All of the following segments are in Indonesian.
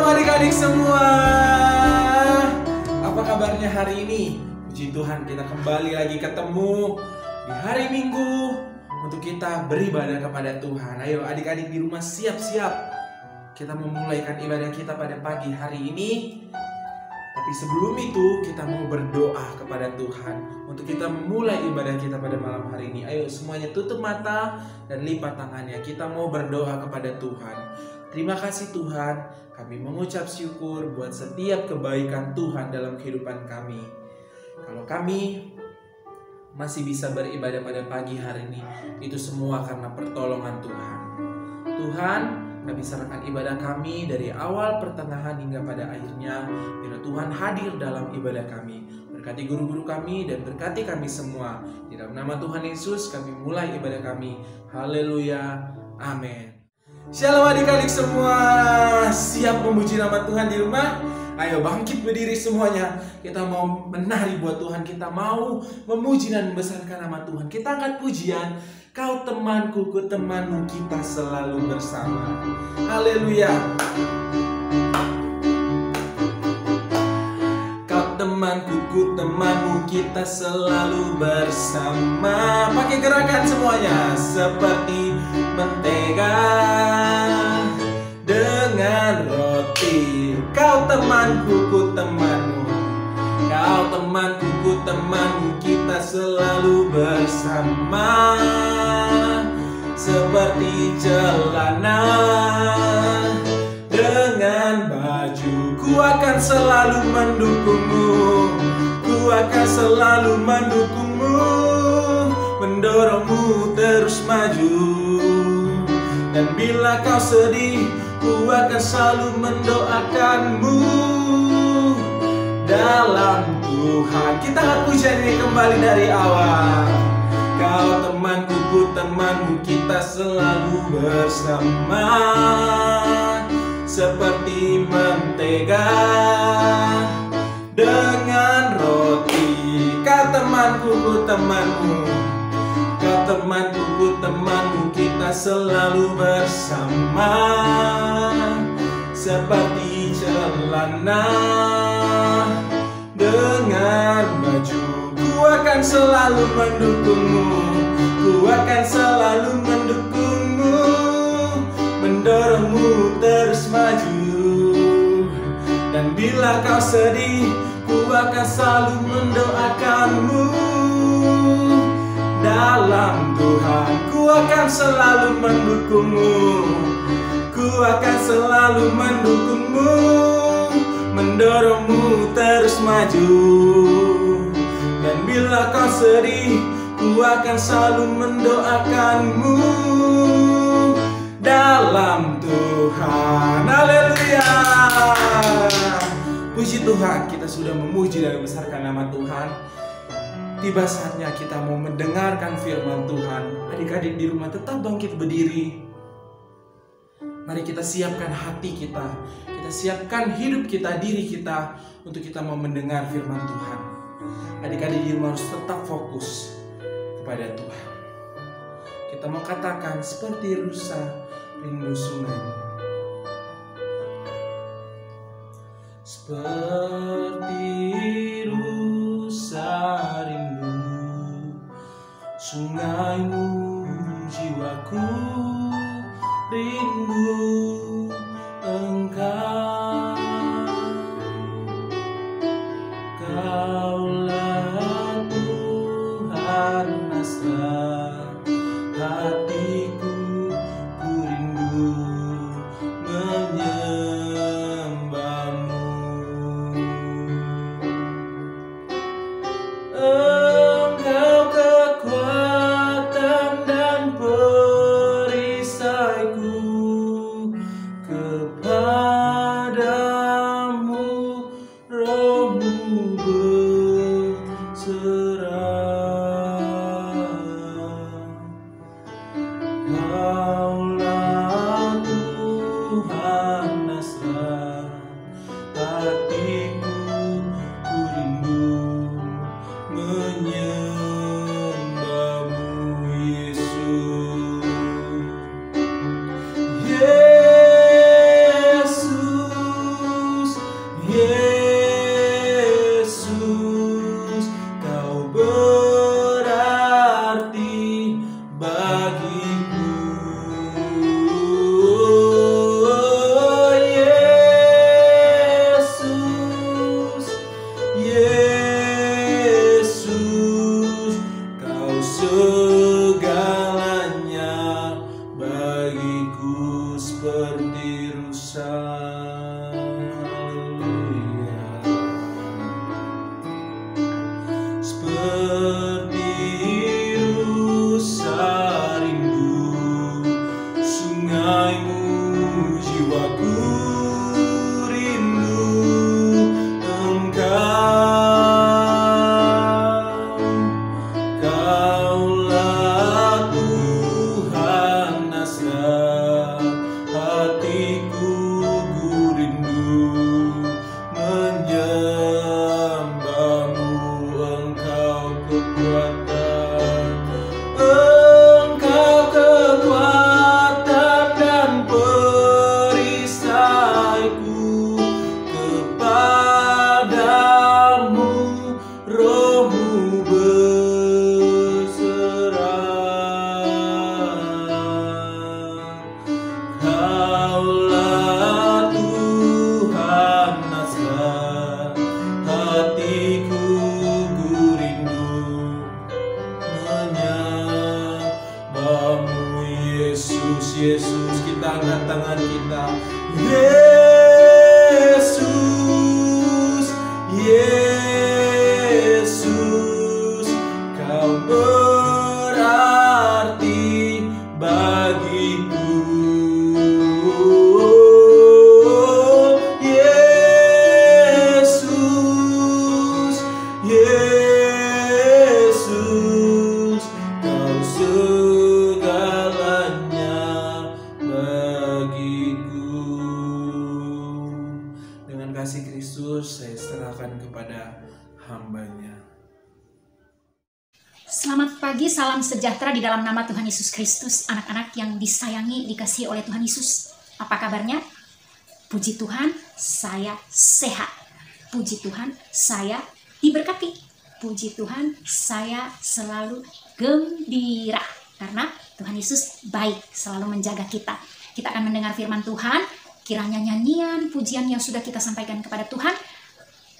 adik-adik semua. Apa kabarnya hari ini? Puji Tuhan, kita kembali lagi ketemu di hari Minggu untuk kita beribadah kepada Tuhan. Ayo adik-adik di rumah siap-siap. Kita memulaikan ibadah kita pada pagi hari ini. Tapi sebelum itu kita mau berdoa kepada Tuhan untuk kita memulai ibadah kita pada malam hari ini. Ayo semuanya tutup mata dan lipat tangannya. Kita mau berdoa kepada Tuhan. Terima kasih Tuhan, kami mengucap syukur buat setiap kebaikan Tuhan dalam kehidupan kami. Kalau kami masih bisa beribadah pada pagi hari ini, itu semua karena pertolongan Tuhan. Tuhan, kami serahkan ibadah kami dari awal, pertengahan hingga pada akhirnya. Biar Tuhan hadir dalam ibadah kami. Berkati guru-guru kami dan berkati kami semua. Di dalam nama Tuhan Yesus kami mulai ibadah kami. Haleluya. Amin. Shalom adik-adik semua. Siap memuji nama Tuhan di rumah? Ayo bangkit berdiri semuanya. Kita mau menari buat Tuhan. Kita mau memuji dan membesarkan nama Tuhan. Kita angkat pujian. Kau temanku, ku temanmu, kita selalu bersama. Haleluya. Kau temanku, ku temanmu, kita selalu bersama. Pakai gerakan semuanya. Seperti mentega dengan roti. Kau temanku, ku temanmu. Kau temanku, ku temanmu, kita selalu bersama. Seperti celana dengan baju, ku akan selalu mendukungmu. Ku akan selalu mendukungmu, mendorongmu terus maju. Dan bila kau sedih, ku akan selalu mendoakanmu dalam Tuhan. Kita akan pujian ini kembali dari awal. Kau temanku, ku temanmu, kita selalu bersama. Seperti mentega dengan roti. Kau temanku, ku temanmu. Kau temanku, ku temanmu, kita selalu bersama. Seperti celana dengan baju, ku akan selalu mendukungmu. Ku akan selalu mendukungmu, mendorongmu terus maju. Dan bila kau sedih, ku akan selalu mendoakanmu dalam Tuhan. Ku akan selalu mendukungmu. Ku akan selalu mendukungmu, mendorongmu terus maju. Dan bila kau sedih, ku akan selalu mendoakanmu dalam Tuhan. Haleluya. Puji Tuhan, kita sudah memuji dan membesarkan nama Tuhan. Tiba saatnya kita mau mendengarkan firman Tuhan. Adik-adik di rumah tetap bangkit berdiri. Mari kita siapkan hati kita. Kita siapkan hidup kita, diri kita, untuk kita mau mendengar firman Tuhan. Adik-adik di rumah harus tetap fokus kepada Tuhan. Kita mau katakan seperti rusa rindu sungai. Seperti rusa rindu sungaimu, jiwaku rindu Engkau. Kaulah Tuhan asal hatiku, ku rindu menyembahmu. Engkau kekuatan dan perisaiku, kepadamu rohmu berserah. segalanya, bagiku seperti rusa. Seperti rusa rindu sungaimu, jiwaku rindu Engkau. Kaulah Tuhan nasrat hatiku, ku rindu menyembahmu. Engkau kekuatan, Engkau kekuatan dan perisaiku. Kepadamu rohmu berserah. Kaulah Tuhan nasrat hatiku, ku rindu menyembahmu. Yesus, Yesus, kita angkat tangan kita. Yesus, Yesus, Kau berarti bagiku. Yesus, Yesus, Kau segalanya bagiku. Dengan kasih Kristus saya serahkan kepada hamba-Nya. Selamat pagi, salam sejahtera di dalam nama Tuhan Yesus Kristus. Anak-anak yang disayangi, dikasihi oleh Tuhan Yesus. Apa kabarnya? Puji Tuhan, saya sehat. Puji Tuhan, saya diberkati. Puji Tuhan, saya selalu gembira. Karena Tuhan Yesus baik, selalu menjaga kita. Kita akan mendengar firman Tuhan. Kiranya nyanyian, pujian yang sudah kita sampaikan kepada Tuhan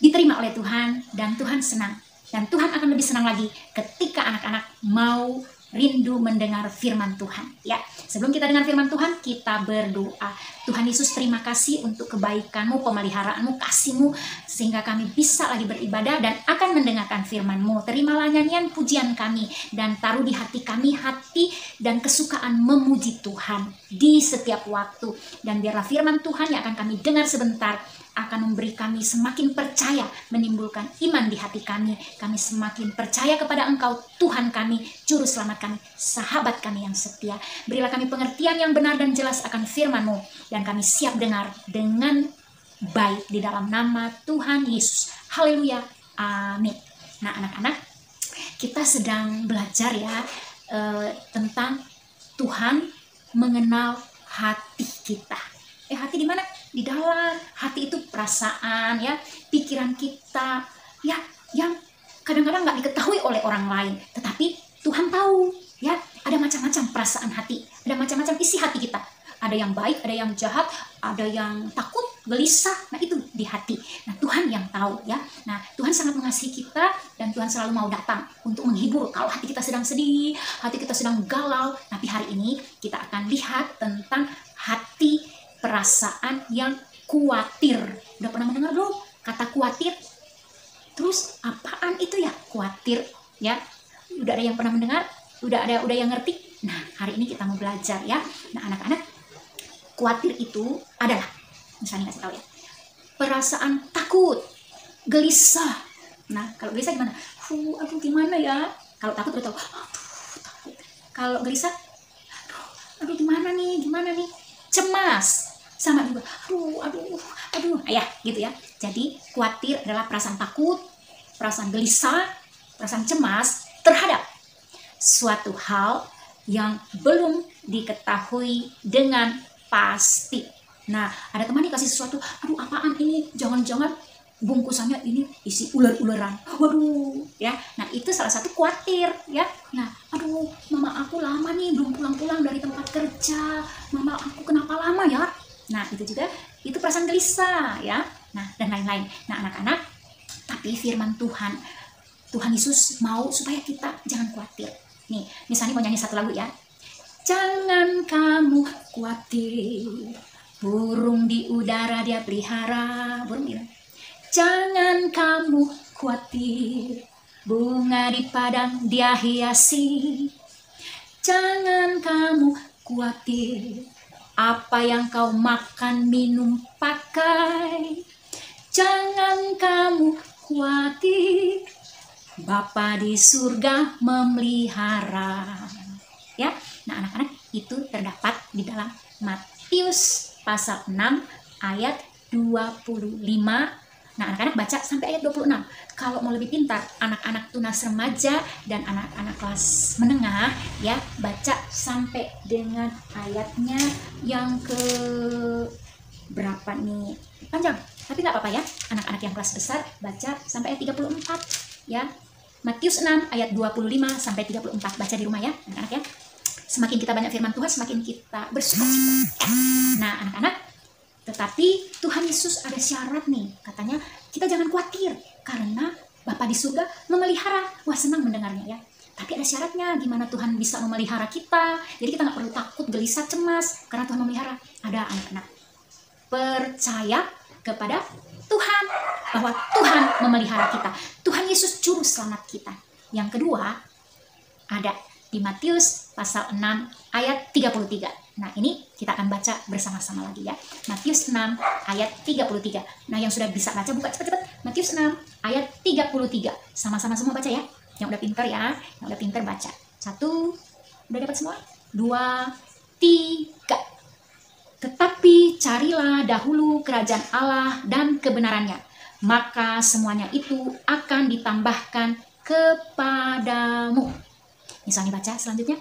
diterima oleh Tuhan, dan Tuhan senang. Dan Tuhan akan lebih senang lagi ketika anak-anak mau rindu mendengar firman Tuhan. Ya, sebelum kita dengar firman Tuhan, kita berdoa. Tuhan Yesus, terima kasih untuk kebaikan-Mu, pemeliharaanmu, kasih-Mu, sehingga kami bisa lagi beribadah dan akan mendengarkan firman-Mu. Terimalah nyanyian pujian kami dan taruh di hati kami hati dan kesukaan memuji Tuhan di setiap waktu. Dan biarlah firman Tuhan yang akan kami dengar sebentar akan memberi kami semakin percaya, menimbulkan iman di hati kami. Kami semakin percaya kepada Engkau, Tuhan kami, Juru Selamat kami, sahabat kami yang setia. Berilah kami pengertian yang benar dan jelas akan firman-Mu, dan kami siap dengar dengan baik di dalam nama Tuhan Yesus. Haleluya, amin. Nah anak-anak, kita sedang belajar ya tentang Tuhan mengenal hati kita. Hati di mana? Di dalam hati itu perasaan ya, pikiran kita ya, yang kadang-kadang nggak diketahui oleh orang lain, tetapi Tuhan tahu ya. Ada macam-macam perasaan hati, ada macam-macam isi hati kita. Ada yang baik, ada yang jahat, ada yang takut, gelisah. Nah itu di hati. Nah Tuhan yang tahu ya. Nah Tuhan sangat mengasihi kita, dan Tuhan selalu mau datang untuk menghibur kalau hati kita sedang sedih, hati kita sedang galau. Tapi hari ini kita akan lihat tentang hati perasaan yang khawatir. Udah pernah mendengar belum kata khawatir? Terus apaan itu ya khawatir ya? Udah ada yang pernah mendengar? Udah yang ngerti? Nah hari ini kita mau belajar ya. Nah anak-anak, khawatir itu adalah, misalnya kasih tahu ya, perasaan takut, gelisah. Nah kalau gelisah gimana? Aduh gimana ya? Kalau takut udah tahu. Takut. Kalau gelisah, aduh gimana nih? Cemas. Sama juga, aduh, ya gitu ya. Jadi khawatir adalah perasaan takut, perasaan gelisah, perasaan cemas terhadap suatu hal yang belum diketahui dengan pasti. Nah, ada teman dikasih sesuatu, aduh apaan ini? Jangan-jangan bungkusannya ini isi ular-ularan. Waduh, ya. Nah, itu salah satu khawatir, ya. Nah, aduh, mama aku lama nih belum pulang-pulang dari tempat kerja. Mama aku kenapa lama ya? Nah, itu juga, itu perasaan gelisah, ya. Nah, dan lain-lain. Nah, anak-anak, tapi firman Tuhan Yesus mau supaya kita jangan khawatir. Nih, misalnya mau nyanyi satu lagu ya. Jangan kamu khawatir, burung di udara dia pelihara. Burung dia. Jangan kamu khawatir, bunga di padang dia hiasi. Jangan kamu khawatir, apa yang kau makan, minum, pakai. Jangan kamu khawatir, Bapa di surga memelihara. Ya, nah anak-anak, itu terdapat di dalam Matius pasal 6 ayat 25. Nah, anak-anak baca sampai ayat 26. Kalau mau lebih pintar, anak-anak tunas remaja dan anak-anak kelas menengah ya, baca sampai dengan ayatnya yang ke berapa nih? Panjang, tapi nggak apa-apa ya. Anak-anak yang kelas besar baca sampai ayat 34 ya. Matius 6 ayat 25 sampai 34. Baca di rumah ya, anak-anak ya. Semakin kita banyak firman Tuhan, semakin kita bersukacita. Nah, anak-anak, tetapi Tuhan Yesus ada syarat nih. Katanya kita jangan khawatir karena Bapa di surga memelihara. Wah, senang mendengarnya ya. Tapi ada syaratnya, gimana Tuhan bisa memelihara kita. Jadi kita nggak perlu takut, gelisah, cemas karena Tuhan memelihara. Ada anak-anak. Percaya kepada Tuhan bahwa Tuhan memelihara kita. Tuhan Yesus juru selamat kita. Yang kedua, ada di Matius pasal 6 ayat 33. Nah, ini kita akan baca bersama-sama lagi ya. Matius 6 ayat 33. Nah, yang sudah bisa baca buka cepat-cepat. Matius 6 ayat 33. Sama-sama semua baca ya. Yang udah pintar ya, yang udah pintar baca. 1, udah dapat semua? 2, 3. Tetapi carilah dahulu kerajaan Allah dan kebenarannya, maka semuanya itu akan ditambahkan kepadamu. Misalnya baca selanjutnya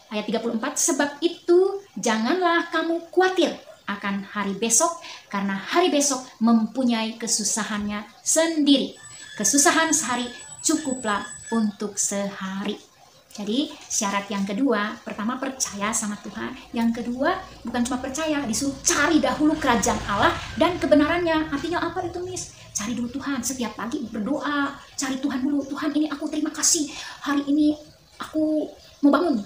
ayat 34, sebab itu janganlah kamu khawatir akan hari besok, karena hari besok mempunyai kesusahannya sendiri. Kesusahan sehari cukuplah untuk sehari. Jadi syarat yang kedua, pertama percaya sama Tuhan. Yang kedua bukan cuma percaya, disuruh cari dahulu kerajaan Allah dan kebenarannya. Artinya apa itu, Miss? Cari dulu Tuhan, setiap pagi berdoa, cari Tuhan dulu. Tuhan, ini aku terima kasih, hari ini aku mau bangun,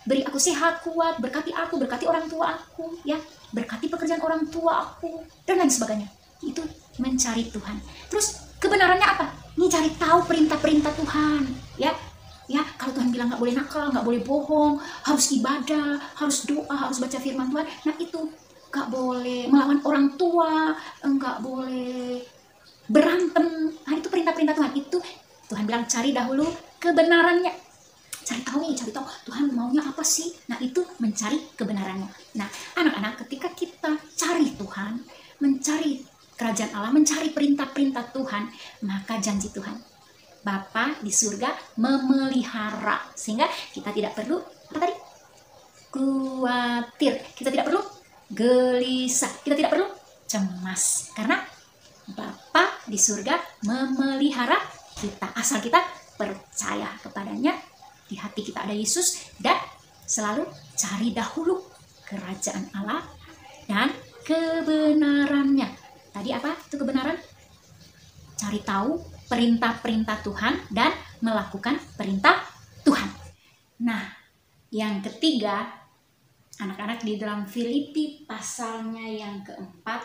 beri aku sehat, kuat, berkati aku, berkati orang tua aku, ya, berkati pekerjaan orang tua aku, dan lain sebagainya. Itu mencari Tuhan. Terus kebenarannya apa? Ini cari tahu perintah-perintah Tuhan, ya. Ya, kalau Tuhan bilang nggak boleh nakal, nggak boleh bohong, harus ibadah, harus doa, harus baca firman Tuhan. Nah, itu nggak boleh melawan orang tua, nggak boleh berantem. Nah, itu perintah-perintah Tuhan. Itu Tuhan bilang cari dahulu kebenarannya. Cari tahu nih, cari tahu Tuhan maunya apa sih. Nah, itu mencari kebenarannya. Nah, anak-anak, ketika kita cari Tuhan, mencari kerajaan Allah, mencari perintah-perintah Tuhan, maka janji Tuhan, Bapa di surga memelihara, sehingga kita tidak perlu apa tadi? Khawatir. Kita tidak perlu gelisah. Kita tidak perlu cemas, karena Bapa di surga memelihara kita, asal kita percaya kepadanya. Di hati kita ada Yesus, dan selalu cari dahulu kerajaan Allah dan kebenarannya. Tadi apa itu kebenaran? Cari tahu perintah-perintah Tuhan dan melakukan perintah Tuhan. Nah, yang ketiga, anak-anak, di dalam Filipi pasalnya yang keempat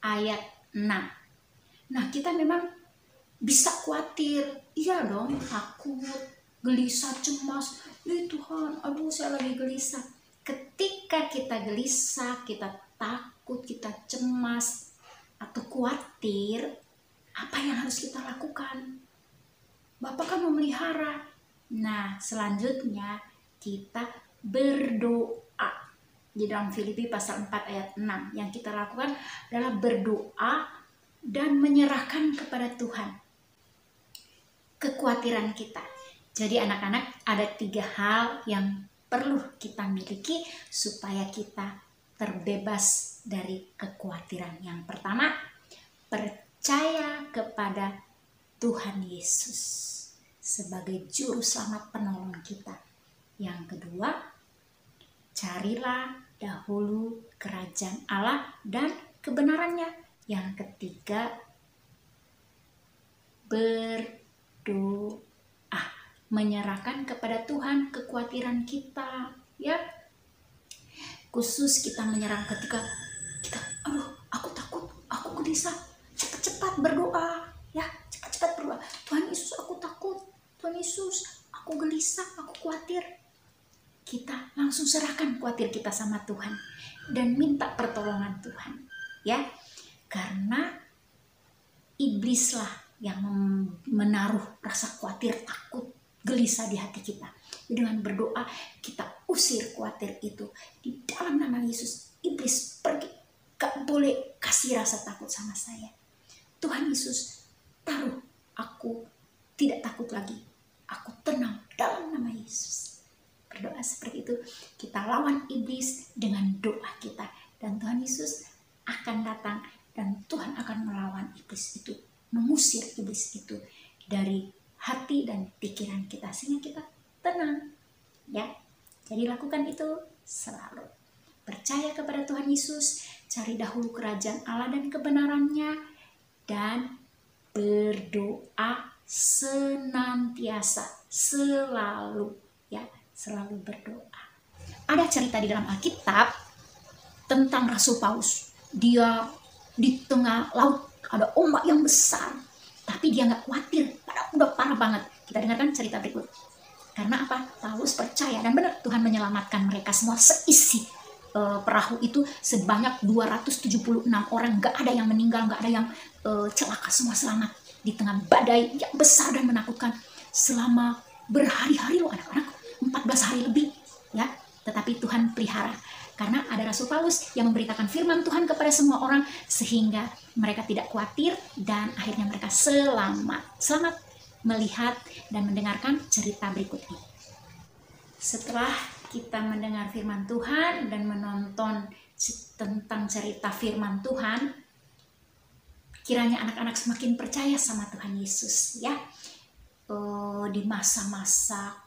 ayat 6. Nah, kita memang bisa khawatir, iya dong, takut, gelisah, cemas. Tuhan, aduh saya lagi gelisah. Ketika kita gelisah, kita takut, kita cemas atau khawatir, apa yang harus kita lakukan? Bapak kan memelihara. Nah, selanjutnya kita berdoa. Di dalam Filipi pasal 4 ayat 6, yang kita lakukan adalah berdoa dan menyerahkan kepada Tuhan kekhawatiran kita. Jadi anak-anak, ada 3 hal yang perlu kita miliki supaya kita terbebas dari kekhawatiran. Yang pertama, percaya kepada Tuhan Yesus sebagai juru selamat penolong kita. Yang kedua, carilah dahulu kerajaan Allah dan kebenarannya. Yang ketiga, berdoa. menyerahkan kepada Tuhan kekhawatiran kita, ya. Khusus kita menyerang ketika kita, aduh, aku takut, aku gelisah, cepat-cepat berdoa, ya, cepat-cepat berdoa. Tuhan Yesus, aku takut. Tuhan Yesus, aku gelisah, aku khawatir. Kita langsung serahkan khawatir kita sama Tuhan dan minta pertolongan Tuhan, ya. Karena iblislah yang menaruh rasa khawatir, takut, gelisah di hati kita. Dengan berdoa kita usir khawatir itu di dalam nama Yesus. Iblis pergi, gak boleh kasih rasa takut sama saya. Tuhan Yesus, taruh aku tidak takut lagi, aku tenang dalam nama Yesus. Berdoa seperti itu, kita lawan iblis dengan doa kita, dan Tuhan Yesus akan datang dan Tuhan akan melawan iblis itu, mengusir iblis itu dari hati dan pikiran kita, sehingga kita tenang, ya. Jadi lakukan itu selalu. Percaya kepada Tuhan Yesus, cari dahulu kerajaan Allah dan kebenarannya, dan berdoa senantiasa, selalu, ya, selalu berdoa. Ada cerita di dalam Alkitab tentang Rasul Paulus. Dia di tengah laut, ada ombak yang besar, tapi dia nggak khawatir, udah parah banget. Kita dengarkan cerita berikut. Karena apa? Paulus percaya, dan benar Tuhan menyelamatkan mereka semua, seisi perahu itu sebanyak 276 orang, nggak ada yang meninggal, nggak ada yang celaka, semua selamat di tengah badai yang besar dan menakutkan selama berhari-hari loh anak-anak, 14 hari lebih, ya. Tetapi Tuhan pelihara, karena ada Rasul Paulus yang memberitakan firman Tuhan kepada semua orang, sehingga mereka tidak khawatir dan akhirnya mereka selamat melihat dan mendengarkan cerita berikut ini. Setelah kita mendengar firman Tuhan dan menonton tentang cerita firman Tuhan, kiranya anak-anak semakin percaya sama Tuhan Yesus, ya. Di masa-masa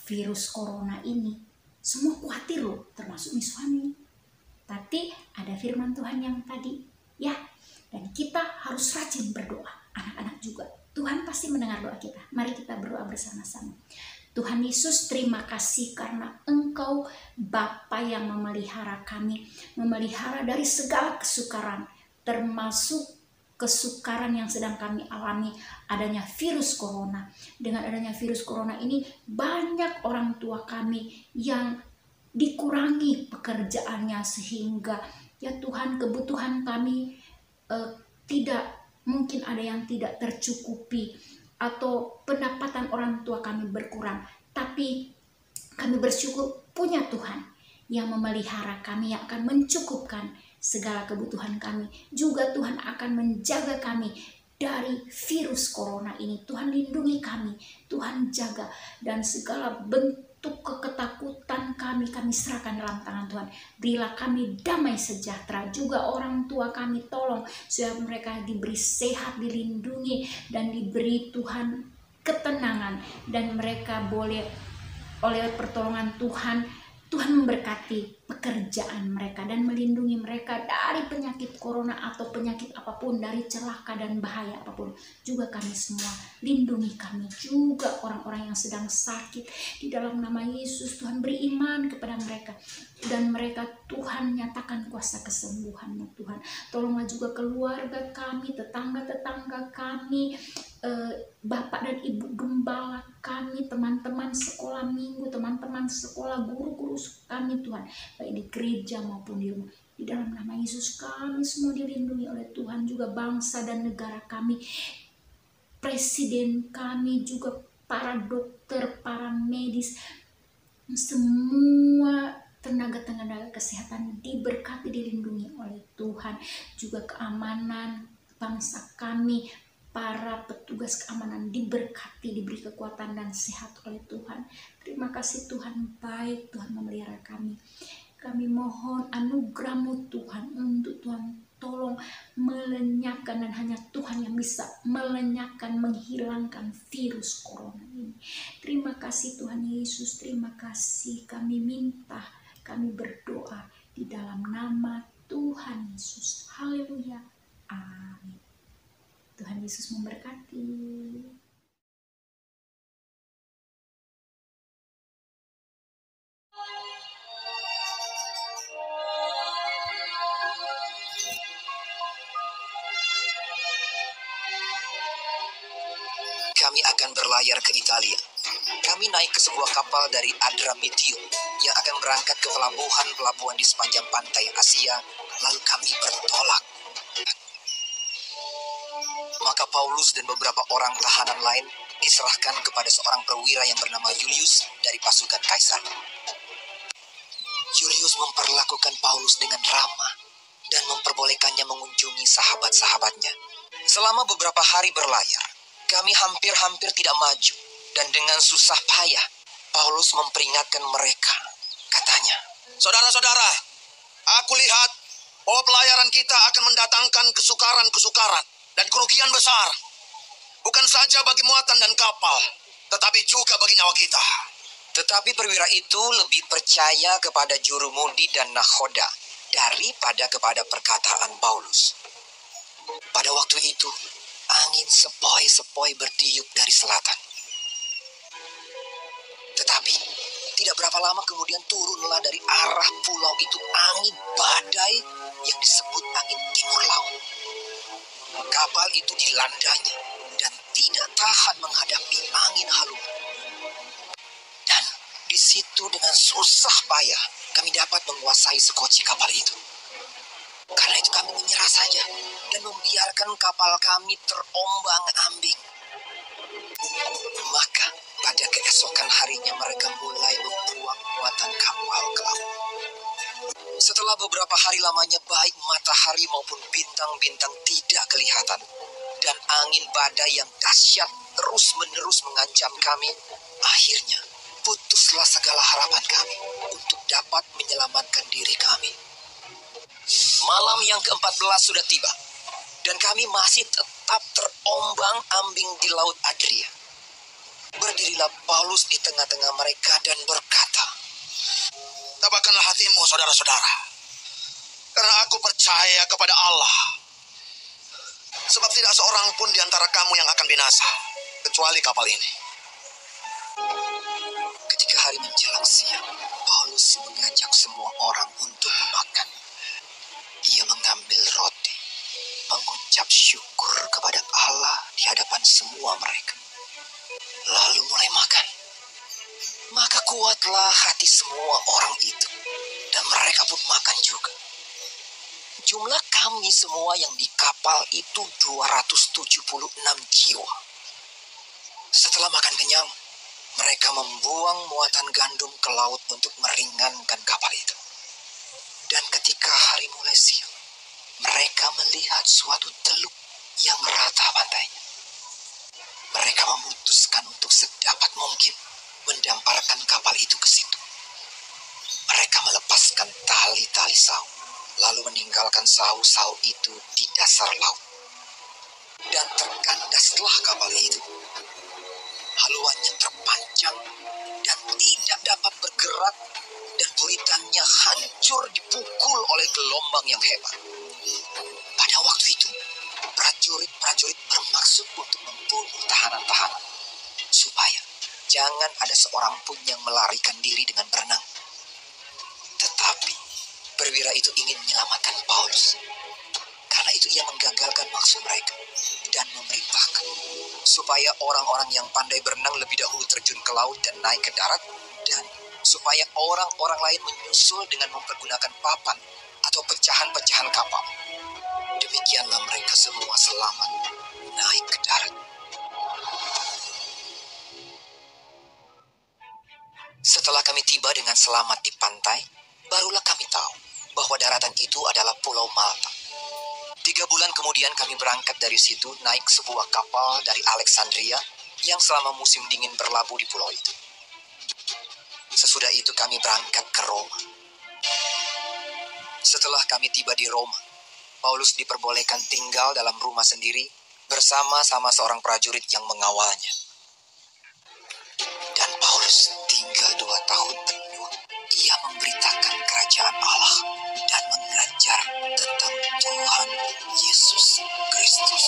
virus corona ini semua khawatir loh, termasuk nih suami. Tapi ada firman Tuhan yang tadi, ya. Dan kita harus rajin berdoa, anak-anak juga. Tuhan pasti mendengar doa kita. Mari kita berdoa bersama-sama. Tuhan Yesus, terima kasih karena Engkau Bapa yang memelihara kami, memelihara dari segala kesukaran, termasuk kesukaran yang sedang kami alami, adanya virus corona. Dengan adanya virus corona ini, banyak orang tua kami yang dikurangi pekerjaannya, sehingga ya Tuhan, kebutuhan kami tidak mungkin ada yang tidak tercukupi, atau pendapatan orang tua kami berkurang. Tapi kami bersyukur punya Tuhan yang memelihara kami, yang akan mencukupkan segala kebutuhan kami. Juga Tuhan akan menjaga kami dari virus corona ini. Tuhan lindungi kami, Tuhan jaga, dan segala bentuk ketakutan kami serahkan dalam tangan Tuhan. Berilah kami damai sejahtera. Juga orang tua kami tolong supaya mereka diberi sehat, dilindungi, dan diberi Tuhan ketenangan, dan mereka boleh oleh pertolongan Tuhan memberkati pekerjaan mereka dan melindungi mereka dari penyakit corona atau penyakit apapun, dari celaka dan bahaya apapun. Juga kami semua, lindungi kami, juga orang-orang yang sedang sakit, di dalam nama Yesus. Tuhan beri iman kepada mereka, dan mereka Tuhan nyatakan kuasa kesembuhan-Mu Tuhan. Tolonglah juga keluarga kami, tetangga-tetangga kami, Bapak dan Ibu Gembala kami, teman-teman sekolah minggu, teman-teman sekolah, guru-guru kami Tuhan, baik di gereja maupun di rumah. Di dalam nama Yesus kami semua dilindungi oleh Tuhan. Juga bangsa dan negara kami, presiden kami, juga para dokter, para medis, semua tenaga-tenaga kesehatan diberkati, dilindungi oleh Tuhan. Juga keamanan bangsa kami, para petugas keamanan diberkati, diberi kekuatan dan sehat oleh Tuhan. Terima kasih Tuhan, baik Tuhan memelihara kami. Kami mohon anugerah-Mu Tuhan, untuk Tuhan tolong melenyapkan, dan hanya Tuhan yang bisa melenyapkan, menghilangkan virus corona ini. Terima kasih Tuhan Yesus, terima kasih. Kami minta, kami berdoa di dalam nama Tuhan Yesus. Haleluya. Amin. Tuhan Yesus memberkati. kami akan berlayar ke Italia. Kami naik ke sebuah kapal dari Adramitio yang akan berangkat ke pelabuhan-pelabuhan di sepanjang pantai Asia, lalu kami bertolak. Maka Paulus dan beberapa orang tahanan lain diserahkan kepada seorang perwira yang bernama Julius dari pasukan Kaisar. Julius memperlakukan Paulus dengan ramah dan memperbolehkannya mengunjungi sahabat-sahabatnya. Selama beberapa hari berlayar, kami hampir-hampir tidak maju, dan dengan susah payah Paulus memperingatkan mereka. Katanya, "Saudara-saudara, aku lihat bahwa pelayaran kita akan mendatangkan kesukaran-kesukaran dan kerugian besar. Bukan saja bagi muatan dan kapal, tetapi juga bagi nyawa kita." Tetapi perwira itu lebih percaya kepada jurumudi dan nakhoda daripada kepada perkataan Paulus. Pada waktu itu, angin sepoi-sepoi bertiup dari selatan. Tetapi, tidak berapa lama kemudian turunlah dari arah pulau itu angin badai yang disebut angin timur laut. Kapal itu dilandanya dan tidak tahan menghadapi angin haluan. Dan di situ dengan susah payah kami dapat menguasai sekoci kapal itu. Karena itu kami menyerah saja dan membiarkan kapal kami terombang-ambing. Maka pada keesokan harinya mereka mulai membuang muatan kapal ke laut. Setelah beberapa hari lamanya baik matahari maupun bintang-bintang tidak kelihatan, dan angin badai yang dahsyat terus-menerus mengancam kami, akhirnya putuslah segala harapan kami untuk dapat menyelamatkan diri kami. Malam yang ke-14 sudah tiba, dan kami masih tetap terombang-ambing di Laut Adria. Berdirilah Paulus di tengah-tengah mereka dan berkata, "Tabahkanlah hatimu, saudara-saudara, karena aku percaya kepada Allah. Sebab tidak seorang pun di antara kamu yang akan binasa, kecuali kapal ini." Ketika hari menjelang siang, Paulus mengajak semua orang untuk makan. Ia mengambil roti, mengucap syukur kepada Allah di hadapan semua mereka, lalu mulai makan. Maka kuatlah hati semua orang itu, dan mereka pun makan juga. Jumlah kami semua yang di kapal itu 276 jiwa. Setelah makan kenyang, mereka membuang muatan gandum ke laut untuk meringankan kapal itu. Dan ketika hari mulai siang, mereka melihat suatu teluk yang merata pantainya. Mereka memutuskan untuk sedapat mungkin mendamparkan kapal itu ke situ. Mereka melepaskan tali-tali sahu, lalu meninggalkan sahu-sahu itu di dasar laut. Dan terkandaslah kapal itu. Haluannya terpanjang dan tidak dapat bergerak, dan buitannya hancur dipukul oleh gelombang yang hebat. Pada waktu itu, prajurit-prajurit bermaksud untuk membunuh tahanan-tahanan, supaya jangan ada seorang pun yang melarikan diri dengan berenang. Tetapi perwira itu ingin menyelamatkan Paulus. Karena itu ia menggagalkan maksud mereka dan memerintahkan supaya orang-orang yang pandai berenang lebih dahulu terjun ke laut dan naik ke darat, dan supaya orang-orang lain menyusul dengan mempergunakan papan atau pecahan-pecahan kapal. Demikianlah mereka semua selamat naik ke darat. Setelah kami tiba dengan selamat di pantai, barulah kami tahu bahwa daratan itu adalah Pulau Malta. 3 bulan kemudian kami berangkat dari situ naik sebuah kapal dari Alexandria yang selama musim dingin berlabuh di pulau itu. Sesudah itu kami berangkat ke Roma. Setelah kami tiba di Roma, Paulus diperbolehkan tinggal dalam rumah sendiri bersama-sama seorang prajurit yang mengawalnya. Dan Paulus tinggal 2 tahun penuh. Ia memberitakan kerajaan Allah dan mengajar tentang Tuhan Yesus Kristus.